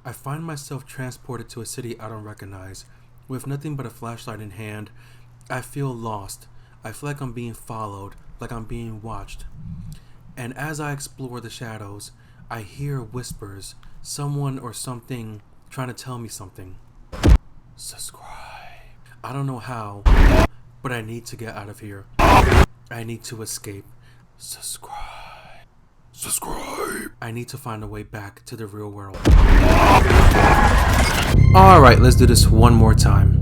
I find myself transported to a city I don't recognize. With nothing but a flashlight in hand, I feel lost. I feel like I'm being followed, like I'm being watched. And as I explore the shadows, I hear whispers, someone or something trying to tell me something. Subscribe. I don't know how, but I need to get out of here. I need to escape. Subscribe. Subscribe. I need to find a way back to the real world. Alright, let's do this one more time.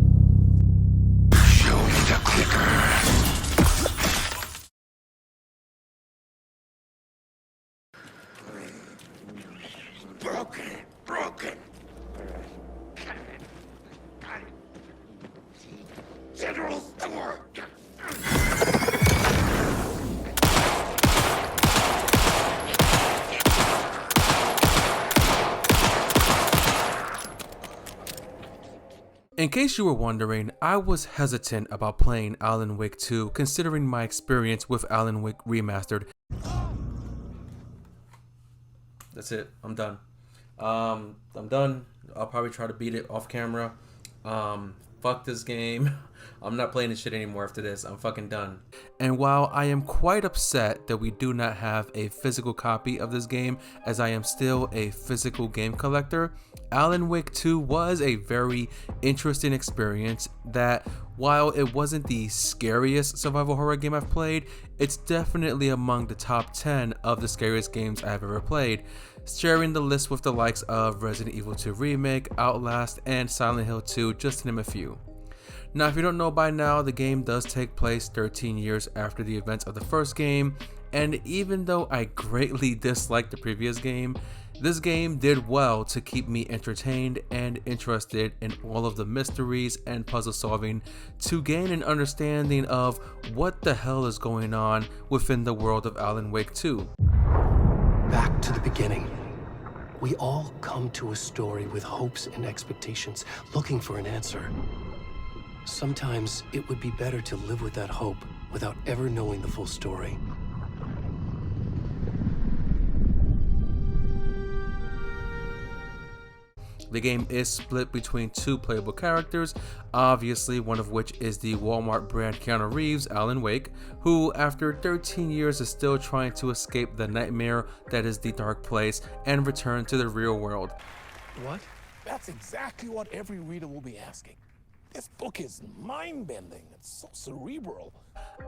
Show me the clicker. Broken. General store. In case you were wondering, I was hesitant about playing Alan Wake 2 considering my experience with Alan Wake Remastered. That's it. I'm done. I'm done. I'll probably try to beat it off camera. Fuck this game. I'm not playing this shit anymore after this. I'm fucking done. And while I am quite upset that we do not have a physical copy of this game, as I am still a physical game collector, Alan Wake 2 was a very interesting experience that, while it wasn't the scariest survival horror game I've played, it's definitely among the top 10 of the scariest games I've ever played, sharing the list with the likes of Resident Evil 2 Remake, Outlast, and Silent Hill 2, just to name a few. Now, if you don't know by now, the game does take place 13 years after the events of the first game, and even though I greatly disliked the previous game, this game did well to keep me entertained and interested in all of the mysteries and puzzle solving to gain an understanding of what the hell is going on within the world of Alan Wake 2. Back to the beginning. We all come to a story with hopes and expectations, looking for an answer. Sometimes it would be better to live with that hope without ever knowing the full story. The game is split between two playable characters, obviously one of which is the Walmart brand Keanu Reeves, Alan Wake, who after 13 years is still trying to escape the nightmare that is the dark place and return to the real world. What? That's exactly what every reader will be asking. This book is mind-bending. It's so cerebral.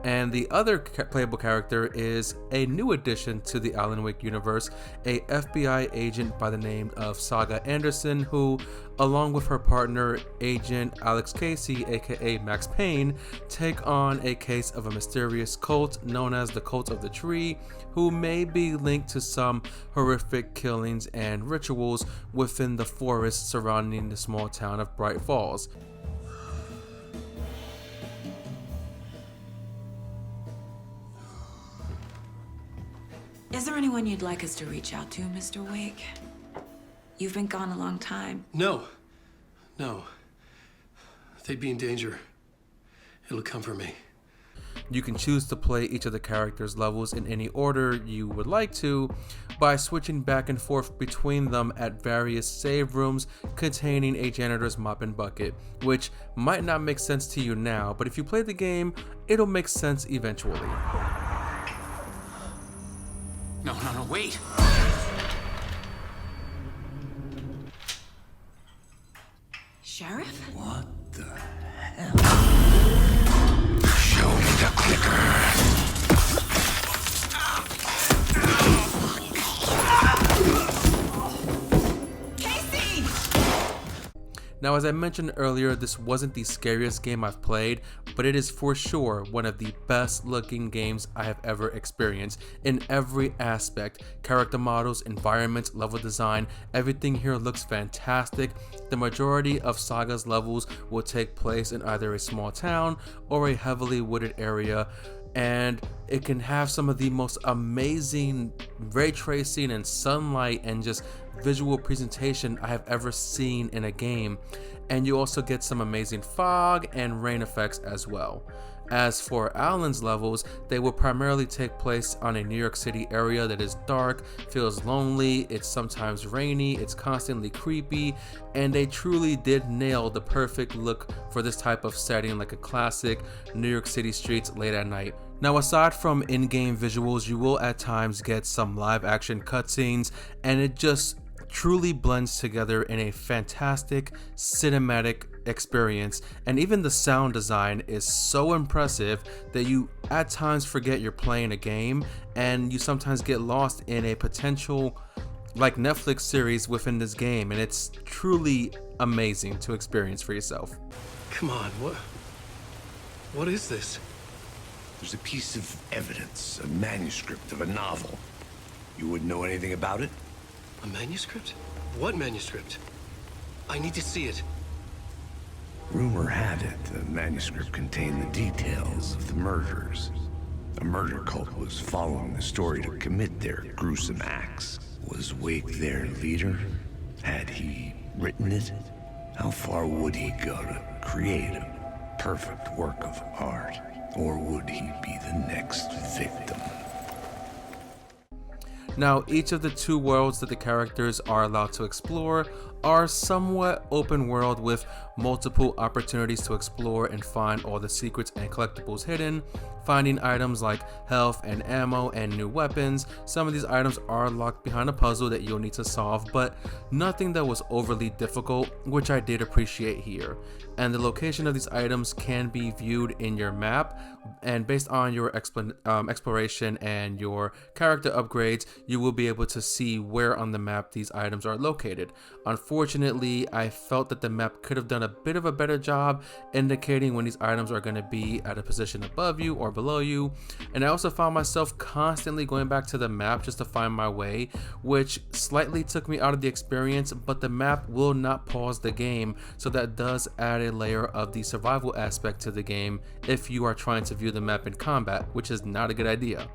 And the other playable character is a new addition to the Alan Wake universe, a FBI agent by the name of Saga Anderson, who, along with her partner, Agent Alex Casey, aka Max Payne, take on a case of a mysterious cult known as the Cult of the Tree, who may be linked to some horrific killings and rituals within the forest surrounding the small town of Bright Falls. Is there anyone you'd like us to reach out to, Mr. Wake? You've been gone a long time. No. They'd be in danger. It'll come for me. You can choose to play each of the characters' levels in any order you would like to by switching back and forth between them at various save rooms containing a janitor's mop and bucket, which might not make sense to you now, but if you play the game, it'll make sense eventually. No, wait! Sheriff? What the hell? Show me the clicker! Now, as I mentioned earlier, this wasn't the scariest game I've played, but it is for sure one of the best looking games I have ever experienced in every aspect. Character models, environments, level design, everything here looks fantastic. The majority of Saga's levels will take place in either a small town or a heavily wooded area, and it can have some of the most amazing ray tracing and sunlight and just visual presentation I have ever seen in a game. And you also get some amazing fog and rain effects as well. As for Alan's levels, they will primarily take place on a New York City area that is dark, feels lonely, it's sometimes rainy, it's constantly creepy, and they truly did nail the perfect look for this type of setting, like a classic New York City streets late at night. Now, aside from in-game visuals, you will at times get some live action cutscenes, and it just truly blends together in a fantastic cinematic experience, and even the sound design is so impressive that you at times forget you're playing a game, and you sometimes get lost in a potential like Netflix series within this game, and it's truly amazing to experience for yourself. Come on, what is this? There's a piece of evidence, a manuscript of a novel. You wouldn't know anything about it? A manuscript? What manuscript? I need to see it. Rumor had it the manuscript contained the details of the murders. A murder cult was following the story to commit their gruesome acts. Was Wake their leader? Had he written it? How far would he go to create a perfect work of art? Or would he be the next victim? Now, each of the two worlds that the characters are allowed to explore are somewhat open world with multiple opportunities to explore and find all the secrets and collectibles hidden, finding items like health and ammo and new weapons. Some of these items are locked behind a puzzle that you'll need to solve, but nothing that was overly difficult, which I did appreciate here. And the location of these items can be viewed in your map, and based on your exploration and your character upgrades, you will be able to see where on the map these items are located. Unfortunately, I felt that the map could have done a bit of a better job indicating when these items are going to be at a position above you or below you, and I also found myself constantly going back to the map just to find my way, which slightly took me out of the experience, but the map will not pause the game, so that does add a layer of the survival aspect to the game if you are trying to view the map in combat, which is not a good idea.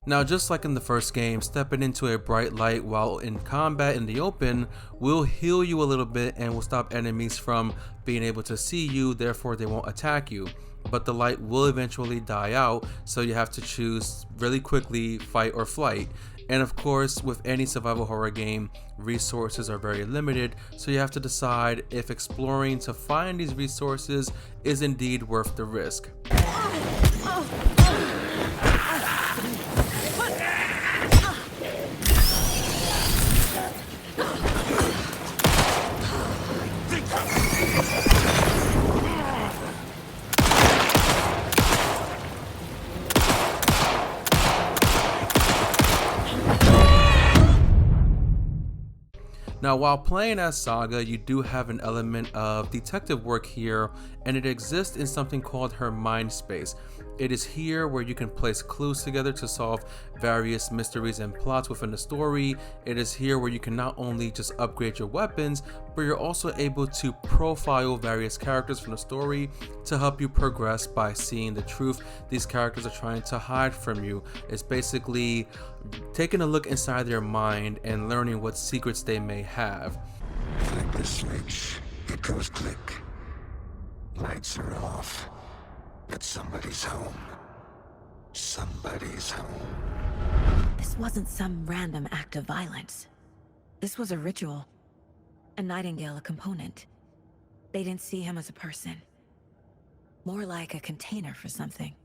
Now, just like in the first game, stepping into a bright light while in combat in the open will heal you a little bit and will stop enemies from being able to see you, therefore they won't attack you. But the light will eventually die out, so you have to choose really quickly, fight or flight. And of course, with any survival horror game, resources are very limited, so you have to decide if exploring to find these resources is indeed worth the risk. Now, while playing as Saga, you do have an element of detective work here, and it exists in something called her mind space. It is here where you can place clues together to solve various mysteries and plots within the story. It is here where you can not only just upgrade your weapons, but you're also able to profile various characters from the story to help you progress by seeing the truth these characters are trying to hide from you. It's basically taking a look inside their mind and learning what secrets they may have. Flip the switch, it goes click. Lights are off. But somebody's home. Somebody's home. This wasn't some random act of violence. This was a ritual. A Nightingale, a component. They didn't see him as a person. More like a container for something.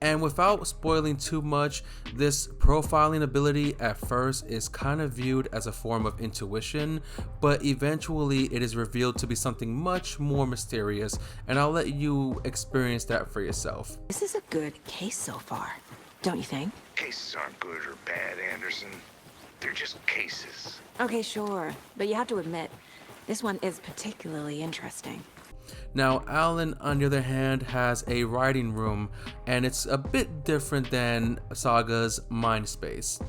And without spoiling too much, this profiling ability at first is kind of viewed as a form of intuition, but eventually it is revealed to be something much more mysterious, and I'll let you experience that for yourself. This is a good case so far, don't you think? Cases aren't good or bad, Anderson. They're just cases. Okay, sure, but you have to admit, this one is particularly interesting. Now, Alan, on the other hand, has a writing room, and it's a bit different than Saga's mind space.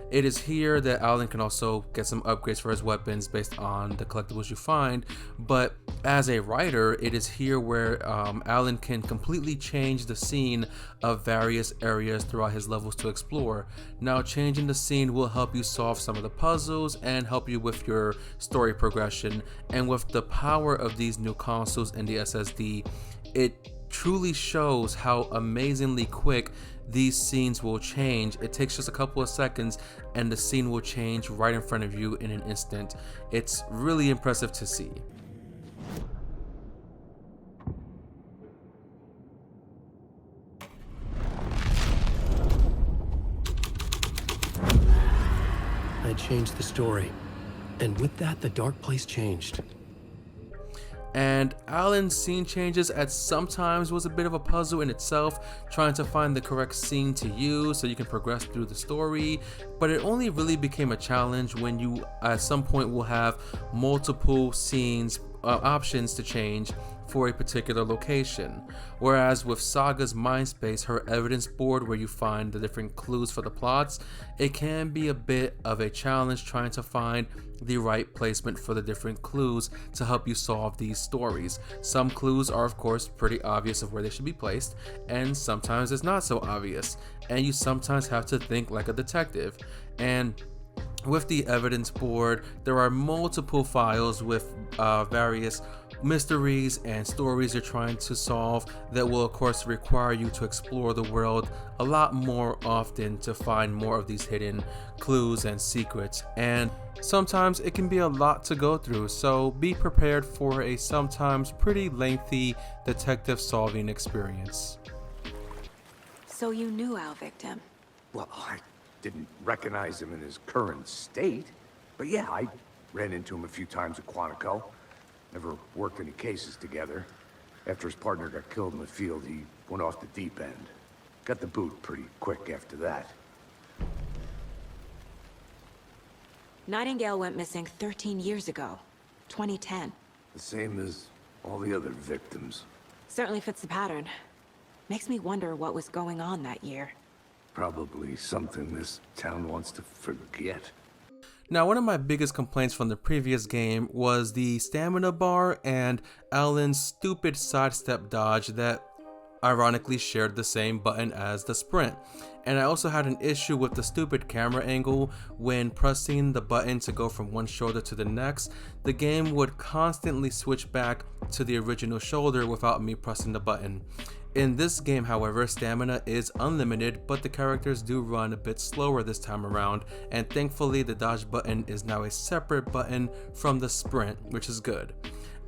It is here that Alan can also get some upgrades for his weapons based on the collectibles you find, but as a writer, it is here where Alan can completely change the scene of various areas throughout his levels to explore. Now, changing the scene will help you solve some of the puzzles and help you with your story progression, and with the power of these new consoles and the SSD, it truly shows how amazingly quick these scenes will change. It takes just a couple of seconds and the scene will change right in front of you in an instant. It's really impressive to see. I changed the story, and with that, the dark place changed. And Alan's scene changes at sometimes was a bit of a puzzle in itself, trying to find the correct scene to use so you can progress through the story, but it only really became a challenge when you at some point will have multiple scenes options to change for a particular location. Whereas with Saga's Mindspace, her evidence board where you find the different clues for the plots, it can be a bit of a challenge trying to find the right placement for the different clues to help you solve these stories. Some clues are of course pretty obvious of where they should be placed, and sometimes it's not so obvious, and you sometimes have to think like a detective. And with the evidence board, there are multiple files with various mysteries and stories you're trying to solve that will of course require you to explore the world a lot more often to find more of these hidden clues and secrets, and sometimes it can be a lot to go through, so be prepared for a sometimes pretty lengthy detective solving experience. So you knew our victim? Well, I didn't recognize him in his current state, but yeah, I ran into him a few times at Quantico. Never worked any cases together. After his partner got killed in the field, he went off the deep end. Got the boot pretty quick after that. Nightingale went missing 13 years ago, 2010. The same as all the other victims. Certainly fits the pattern. Makes me wonder what was going on that year. Probably something this town wants to forget. Now, one of my biggest complaints from the previous game was the stamina bar and Alan's stupid sidestep dodge that ironically shared the same button as the sprint. And I also had an issue with the stupid camera angle when pressing the button to go from one shoulder to the next. The game would constantly switch back to the original shoulder without me pressing the button. In this game, however, stamina is unlimited, but the characters do run a bit slower this time around, and thankfully the dodge button is now a separate button from the sprint, which is good.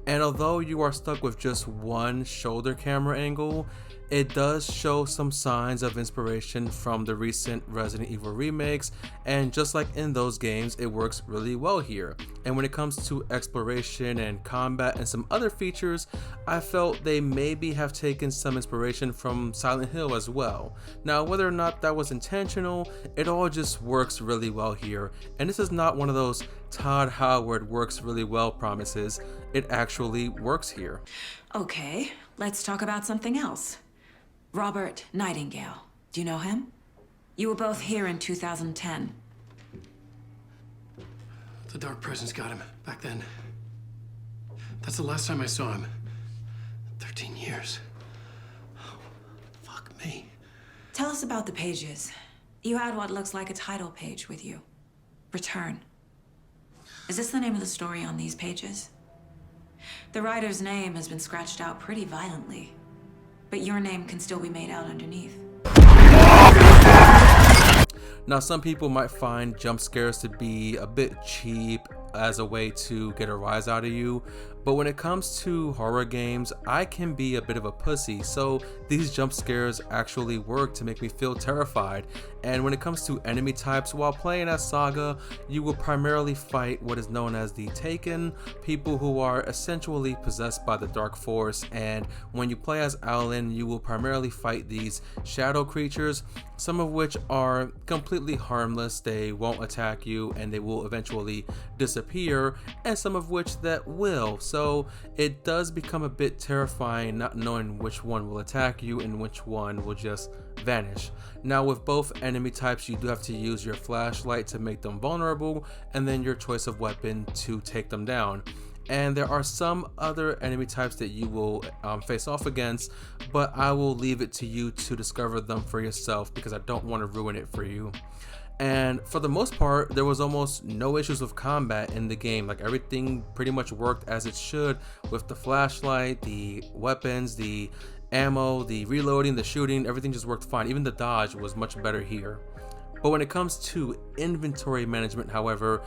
And although you are stuck with just one shoulder camera angle, it does show some signs of inspiration from the recent Resident Evil remakes, and just like in those games, it works really well here. And when it comes to exploration and combat and some other features, I felt they maybe have taken some inspiration from Silent Hill as well. Now, whether or not that was intentional, it all just works really well here, and this is not one of those Todd Howard works really well promises. It actually works here. Okay, let's talk about something else. Robert Nightingale. Do you know him? You were both here in 2010. The dark presence got him back then. That's the last time I saw him. 13 years. Oh, fuck me. Tell us about the pages. You had what looks like a title page with you. Return. Is this the name of the story on these pages? The writer's name has been scratched out pretty violently, but your name can still be made out underneath. Now, some people might find jump scares to be a bit cheap as a way to get a rise out of you, but when it comes to horror games, I can be a bit of a pussy, so these jump scares actually work to make me feel terrified. And when it comes to enemy types, while playing as Saga, you will primarily fight what is known as the Taken, people who are essentially possessed by the dark force, and when you play as Alan, you will primarily fight these shadow creatures, some of which are completely harmless, they won't attack you, and they will eventually disappear, and some of which that will. So it does become a bit terrifying not knowing which one will attack you and which one will just vanish. Now with both enemy types, you do have to use your flashlight to make them vulnerable, and then your choice of weapon to take them down. And there are some other enemy types that you will face off against, but I will leave it to you to discover them for yourself because I don't want to ruin it for you. And for the most part, there was almost no issues with combat in the game. Like, everything pretty much worked as it should with the flashlight, the weapons, the ammo, the reloading, the shooting. Everything just worked fine. Even the dodge was much better here. But when it comes to inventory management, however,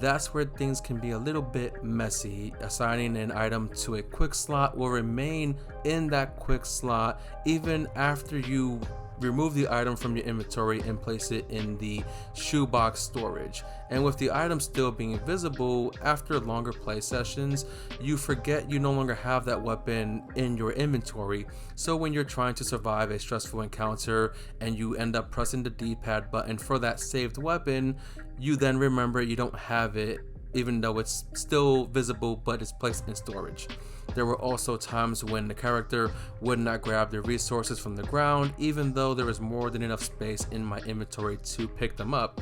that's where things can be a little bit messy. Assigning an item to a quick slot will remain in that quick slot even after you remove the item from your inventory and place it in the shoebox storage. And with the item still being visible after longer play sessions, you forget you no longer have that weapon in your inventory. So when you're trying to survive a stressful encounter and you end up pressing the D-pad button for that saved weapon, you then remember you don't have it, even though it's still visible but it's placed in storage. There were also times when the character would not grab the resources from the ground, even though there was more than enough space in my inventory to pick them up.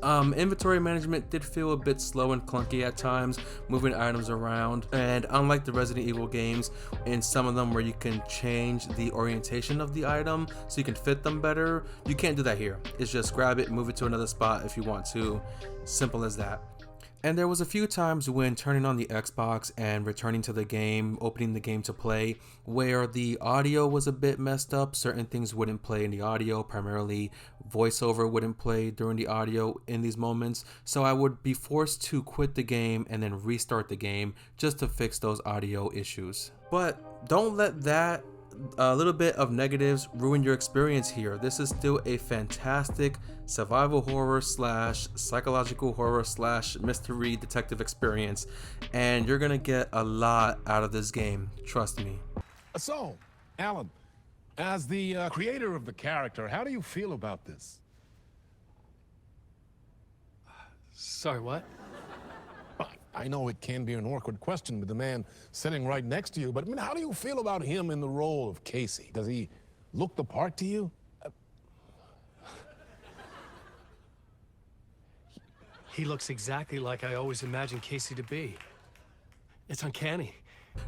Inventory management did feel a bit slow and clunky at times, moving items around, and unlike the Resident Evil games, in some of them where you can change the orientation of the item so you can fit them better, you can't do that here. It's just grab it, move it to another spot if you want to. Simple as that. And there was a few times when turning on the Xbox and returning to the game, opening the game to play, where the audio was a bit messed up. Certain things wouldn't play in the audio, primarily voiceover wouldn't play during the audio in these moments. So I would be forced to quit the game and then restart the game just to fix those audio issues. But don't let that little bit of negatives ruin your experience here. This is still a fantastic survival horror / psychological horror / mystery detective experience, and you're gonna get a lot out of this game, trust me. So, Alan, as the creator of the character, how do you feel about this? Sorry, what? I know it can be an awkward question with the man sitting right next to you, but I mean, how do you feel about him in the role of Casey? Does he look the part to you? He looks exactly like I always imagined Casey to be. It's uncanny.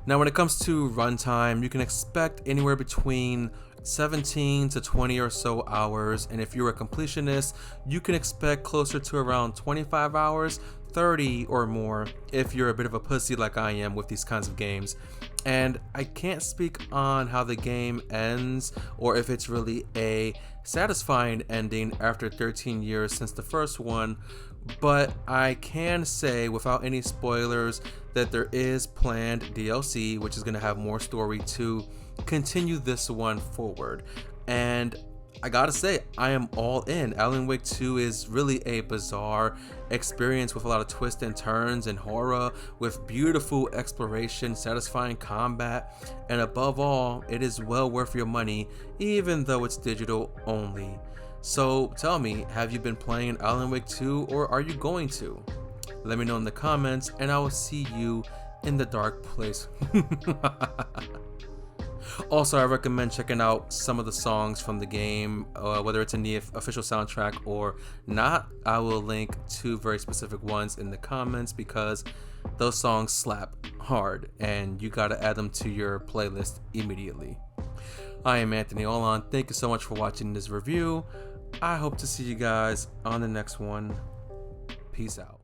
Now, when it comes to runtime, you can expect anywhere between 17 to 20 or so hours, and if you're a completionist, you can expect closer to around 25 hours, 30 or more if you're a bit of a pussy like I am with these kinds of games. And I can't speak on how the game ends or if it's really a satisfying ending after 13 years since the first one, but I can say without any spoilers that there is planned DLC, which is going to have more story to continue this one forward. And I gotta say, I am all in. Alan Wake 2 is really a bizarre experience with a lot of twists and turns and horror, with beautiful exploration, satisfying combat, and above all, it is well worth your money, even though it's digital only. So tell me, have you been playing Alan Wake 2 or are you going to? Let me know in the comments and I will see you in the dark place. Also, I recommend checking out some of the songs from the game, whether it's in the official soundtrack or not. I will link 2 very specific ones in the comments because those songs slap hard and you gotta add them to your playlist immediately. I am Anthony Olan. Thank you so much for watching this review. I hope to see you guys on the next one. Peace out.